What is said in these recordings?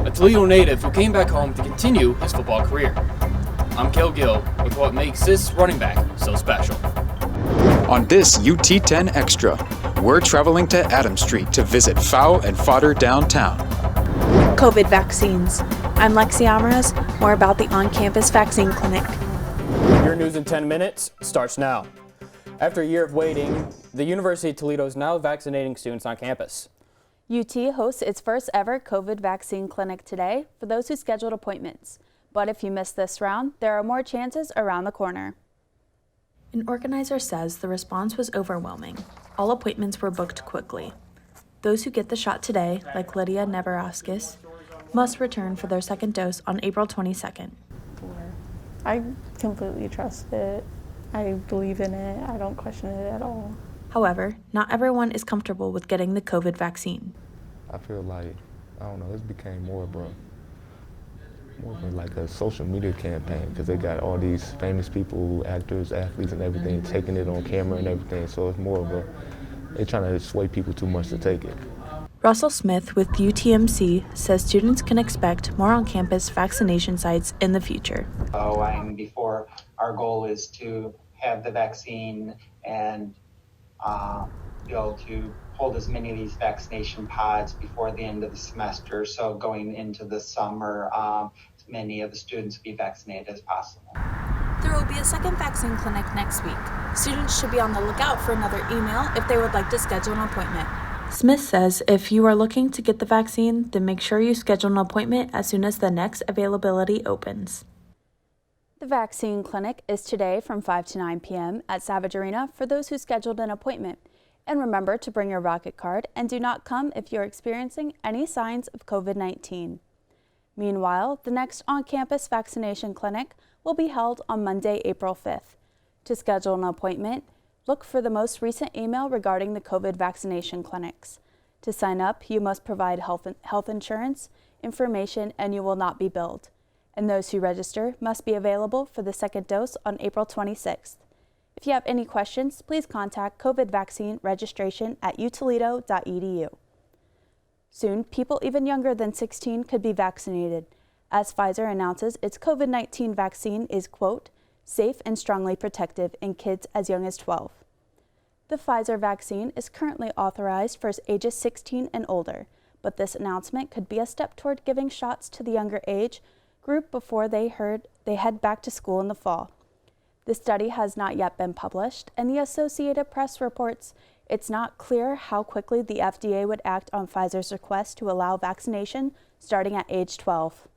a Toledo native who came back home to continue his football career. I'm Kel Gill with what makes this running back so special. On this UT10 Extra, we're traveling to Adams Street to visit Fowl and Fodder downtown. COVID vaccines. I'm Lexi Amaras. More about the on-campus vaccine clinic. Your news in 10 minutes starts now. After a year of waiting, the University of Toledo is now vaccinating students on campus. UT hosts its first ever COVID vaccine clinic today for those who scheduled appointments. But if you missed this round, there are more chances around the corner. An organizer says the response was overwhelming. All appointments were booked quickly. Those who get the shot today, like Lydia Neveraskis, must return for their second dose on April 22nd. I completely trust it. I believe in it. I don't question it at all. However, not everyone is comfortable with getting the COVID vaccine. I feel like, I don't know, this became more of like a social media campaign because they got all these famous people, actors, athletes, and everything taking it on camera and everything. So it's more of they're trying to sway people too much to take it. Russell Smith with UTMC says students can expect more on-campus vaccination sites in the future. Before our goal is to have the vaccine and be able to hold as many of these vaccination pods before the end of the semester. So going into the summer, as many of the students will be vaccinated as possible. There will be a second vaccine clinic next week. Students should be on the lookout for another email if they would like to schedule an appointment. Smith says if you are looking to get the vaccine, then make sure you schedule an appointment as soon as the next availability opens. The vaccine clinic is today from 5 to 9 p.m. at Savage Arena for those who scheduled an appointment. And remember to bring your Rocket card and do not come if you're experiencing any signs of COVID-19. Meanwhile, the next on-campus vaccination clinic will be held on Monday, April 5th. To schedule an appointment, look for the most recent email regarding the COVID vaccination clinics. To sign up, you must provide health insurance information and you will not be billed. And those who register must be available for the second dose on April 26th. If you have any questions, please contact COVID vaccine registration at utoledo.edu. Soon, people even younger than 16 could be vaccinated, as Pfizer announces its COVID-19 vaccine is, quote, safe and strongly protective in kids as young as 12. The Pfizer vaccine is currently authorized for ages 16 and older, but this announcement could be a step toward giving shots to the younger age group before they head back to school in the fall. The study has not yet been published, and the Associated Press reports it's not clear how quickly the FDA would act on Pfizer's request to allow vaccination starting at age 12.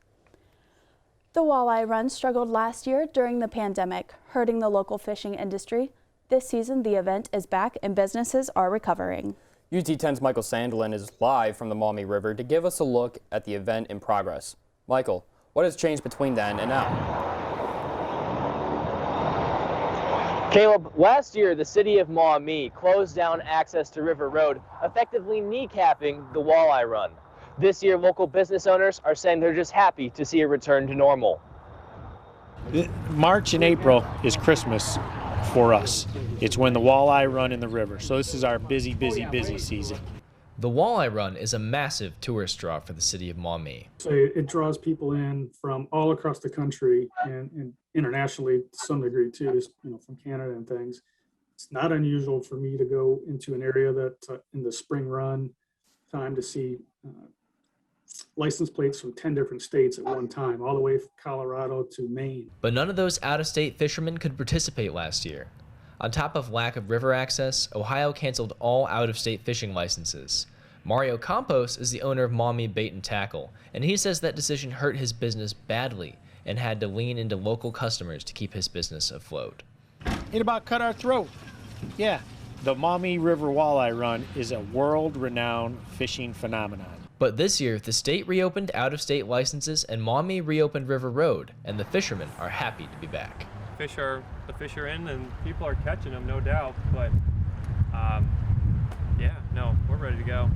The Walleye Run struggled last year during the pandemic, hurting the local fishing industry. This season, the event is back and businesses are recovering. UT10's Michael Sandlin is live from the Maumee River to give us a look at the event in progress. Michael, what has changed between then and now? Caleb, last year the city of Maumee closed down access to River Road, effectively kneecapping the Walleye Run. This year, local business owners are saying they're just happy to see a return to normal. March and April is Christmas for us. It's when the walleye run in the river. So this is our busy season. The Walleye Run is a massive tourist draw for the city of Maumee. So it draws people in from all across the country and internationally to some degree too, just, from Canada and things. It's not unusual for me to go into an area that in the spring run time to see license plates from 10 different states at one time, all the way from Colorado to Maine. But none of those out-of-state fishermen could participate last year. On top of lack of river access, Ohio canceled all out-of-state fishing licenses. Mario Campos is the owner of Maumee Bait and Tackle, and he says that decision hurt his business badly and had to lean into local customers to keep his business afloat. It about cut our throat. Yeah, the Maumee River Walleye Run is a world-renowned fishing phenomenon. But this year, the state reopened out-of-state licenses and Maumee reopened River Road, and the fishermen are happy to be back. The fish are in and people are catching them, no doubt, but we're ready to go.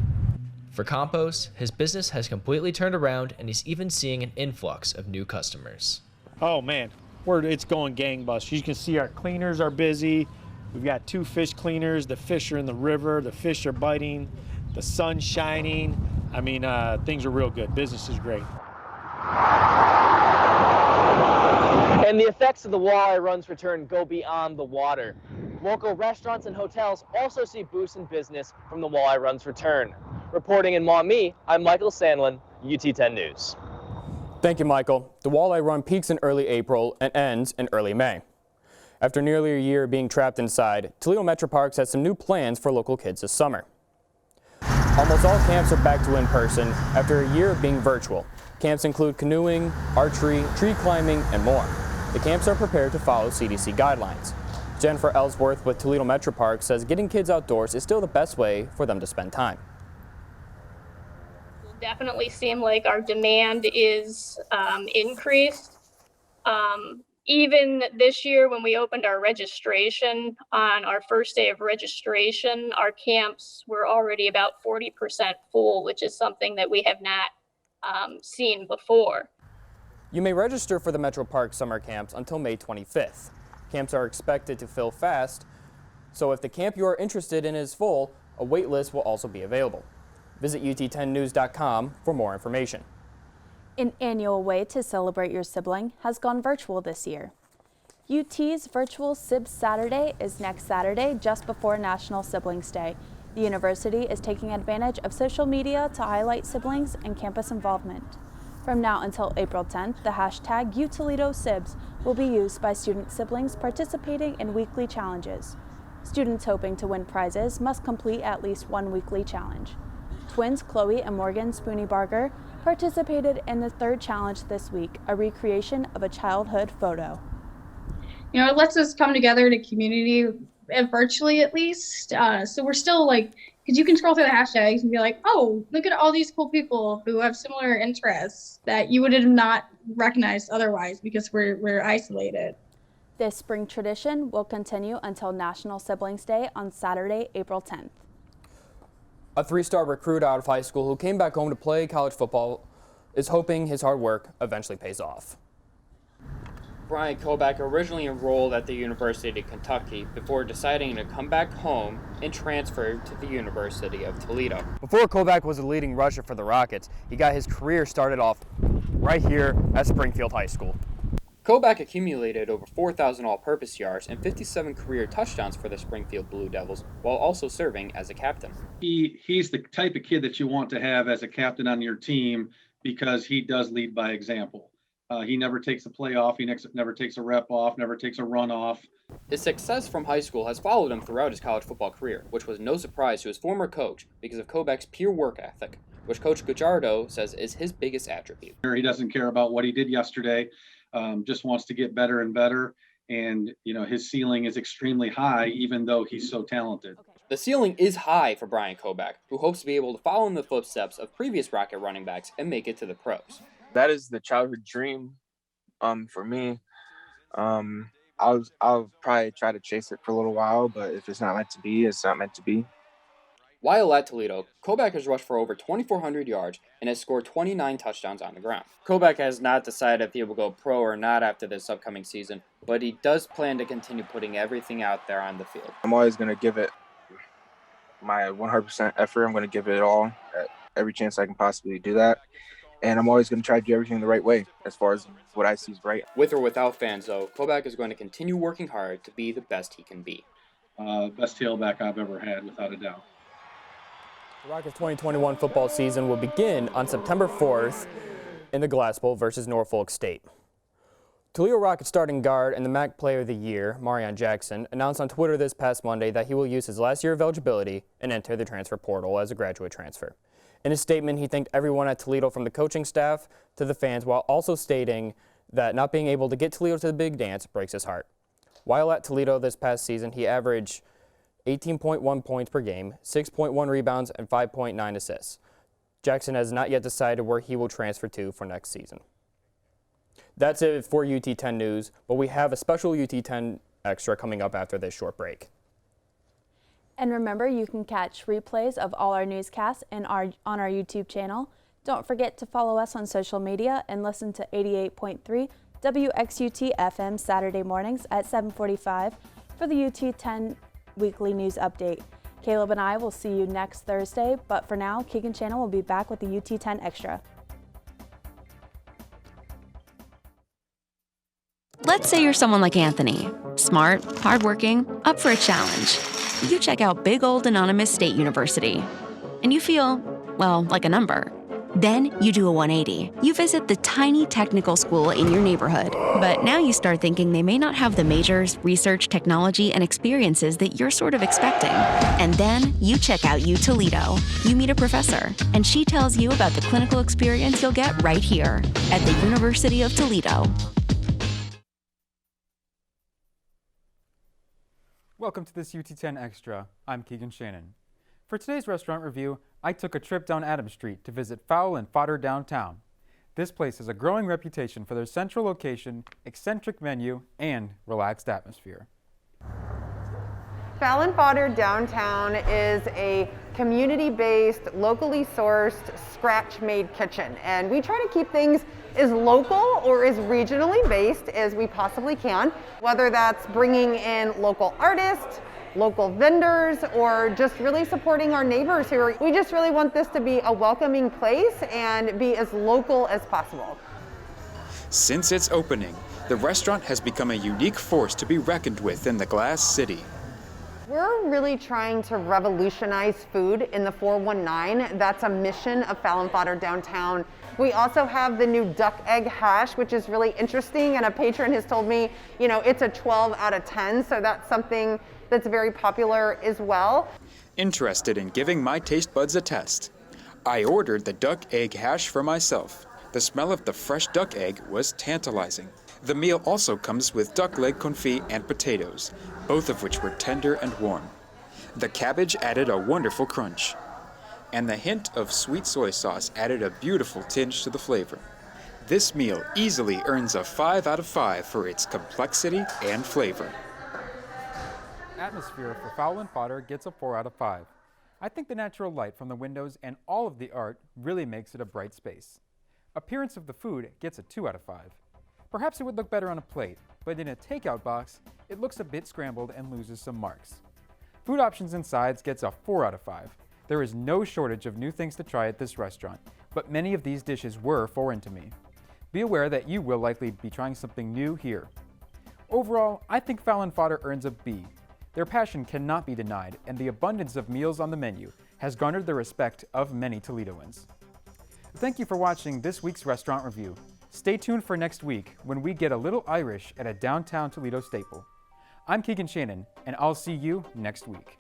For Campos, his business has completely turned around and he's even seeing an influx of new customers. Oh man, it's going gangbusters. You can see our cleaners are busy. We've got 2 fish cleaners. The fish are in the river, the fish are biting, the sun's shining. I mean, things are real good. Business is great. And the effects of the Walleye Run's return go beyond the water. Local restaurants and hotels also see boosts in business from the Walleye Run's return. Reporting in Maumee, I'm Michael Sandlin, UT10 News. Thank you, Michael. The Walleye Run peaks in early April and ends in early May. After nearly a year being trapped inside, Toledo Metro Parks has some new plans for local kids this summer. Almost all camps are back to in-person after a year of being virtual. Camps include canoeing, archery, tree climbing, and more. The camps are prepared to follow CDC guidelines. Jennifer Ellsworth with Toledo Metro Parks says getting kids outdoors is still the best way for them to spend time. Definitely seem like our demand is increased. Even this year when we opened our registration, on our first day of registration, our camps were already about 40% full, which is something that we have not seen before. You may register for the Metro Park summer camps until May 25th. Camps are expected to fill fast, so if the camp you are interested in is full, a wait list will also be available. Visit UT10news.com for more information. An annual way to celebrate your sibling has gone virtual this year. UT's virtual Sib Saturday is next Saturday, just before National Siblings Day. The university is taking advantage of social media to highlight siblings and campus involvement. From now until April 10th, the hashtag #UToledoSibs will be used by student siblings participating in weekly challenges. Students hoping to win prizes must complete at least one weekly challenge. Twins Chloe and Morgan Spooneybarger participated in the third challenge this week, a recreation of a childhood photo. You know, it lets us come together in a community, virtually at least. So we're still like, because you can scroll through the hashtags and be like, oh, look at all these cool people who have similar interests that you would have not recognized otherwise because we're isolated. This spring tradition will continue until National Siblings Day on Saturday, April 10th. A three-star recruit out of high school who came back home to play college football is hoping his hard work eventually pays off. Brian Koback originally enrolled at the University of Kentucky before deciding to come back home and transfer to the University of Toledo. Before Koback was a leading rusher for the Rockets, he got his career started off right here at Springfield High School. Koback accumulated over 4,000 all-purpose yards and 57 career touchdowns for the Springfield Blue Devils, while also serving as a captain. He's the type of kid that you want to have as a captain on your team because he does lead by example. He never takes a play off, he never takes a rep off, never takes a run off. His success from high school has followed him throughout his college football career, which was no surprise to his former coach because of Koback's pure work ethic, which Coach Gucciardo says is his biggest attribute. He doesn't care about what he did yesterday, just wants to get better and better. And, you know, his ceiling is extremely high, even though he's so talented. The ceiling is high for Brian Koback, who hopes to be able to follow in the footsteps of previous Rocket running backs and make it to the pros. That is the childhood dream for me. I'll probably try to chase it for a little while, but if it's not meant to be, it's not meant to be. While at Toledo, Koback has rushed for over 2,400 yards and has scored 29 touchdowns on the ground. Koback has not decided if he will go pro or not after this upcoming season, but he does plan to continue putting everything out there on the field. I'm always going to give it my 100% effort. I'm going to give it all at every chance I can possibly do that. And I'm always going to try to do everything the right way as far as what I see is right. With or without fans, though, Koback is going to continue working hard to be the best he can be. Best tailback I've ever had, without a doubt. The Rockets' 2021 football season will begin on September 4th in the Glass Bowl versus Norfolk State. Toledo Rockets starting guard and the MAC Player of the Year, Marion Jackson, announced on Twitter this past Monday that he will use his last year of eligibility and enter the transfer portal as a graduate transfer. In his statement, he thanked everyone at Toledo from the coaching staff to the fans, while also stating that not being able to get Toledo to the big dance breaks his heart. While at Toledo this past season, he averaged 18.1 points per game, 6.1 rebounds, and 5.9 assists. Jackson has not yet decided where he will transfer to for next season. That's it for UT10 News, but we have a special UT10 Extra coming up after this short break. And remember, you can catch replays of all our newscasts on our YouTube channel. Don't forget to follow us on social media and listen to 88.3 WXUT FM Saturday mornings at 7:45 for the UT10 Weekly News Update. Caleb and I will see you next Thursday, but for now, Keegan Shannon will be back with the UT10 Extra. Let's say you're someone like Anthony. Smart, hardworking, up for a challenge. You check out big old anonymous State University. And you feel, well, like a number. Then you do a 180. You visit the tiny technical school in your neighborhood. But now you start thinking they may not have the majors, research, technology, and experiences that you're sort of expecting. And then you check out U Toledo. You meet a professor, and she tells you about the clinical experience you'll get right here at the University of Toledo. Welcome to this UT10 Extra. I'm Keegan Shannon. For today's restaurant review, I took a trip down Adams Street to visit Fowl and Fodder downtown. This place has a growing reputation for their central location, eccentric menu, and relaxed atmosphere. Fowl and Fodder downtown is a community-based, locally sourced, scratch-made kitchen. And we try to keep things as local or as regionally based as we possibly can, whether that's bringing in local artists, local vendors, or just really supporting our neighbors here. We just really want this to be a welcoming place and be as local as possible. Since its opening, the restaurant has become a unique force to be reckoned with in the Glass City. We're really trying to revolutionize food in the 419. That's a mission of Fowl and Fodder downtown. We also have the new duck egg hash, which is really interesting, and a patron has told me, you know, it's a 12 out of 10, so that's something that's very popular as well. Interested in giving my taste buds a test, I ordered the duck egg hash for myself. The smell of the fresh duck egg was tantalizing. The meal also comes with duck leg confit and potatoes, both of which were tender and warm. The cabbage added a wonderful crunch, and the hint of sweet soy sauce added a beautiful tinge to the flavor. This meal easily earns a 5 out of 5 for its complexity and flavor. Atmosphere for Fowl and Fodder gets a 4 out of 5. I think the natural light from the windows and all of the art really makes it a bright space. Appearance of the food gets a 2 out of 5. Perhaps it would look better on a plate, but in a takeout box, it looks a bit scrambled and loses some marks. Food options and sides gets a 4 out of 5. There is no shortage of new things to try at this restaurant, but many of these dishes were foreign to me. Be aware that you will likely be trying something new here. Overall, I think Fowl and Fodder earns a B. Their passion cannot be denied, and the abundance of meals on the menu has garnered the respect of many Toledoans. Thank you for watching this week's restaurant review. Stay tuned for next week when we get a little Irish at a downtown Toledo staple. I'm Keegan Shannon, and I'll see you next week.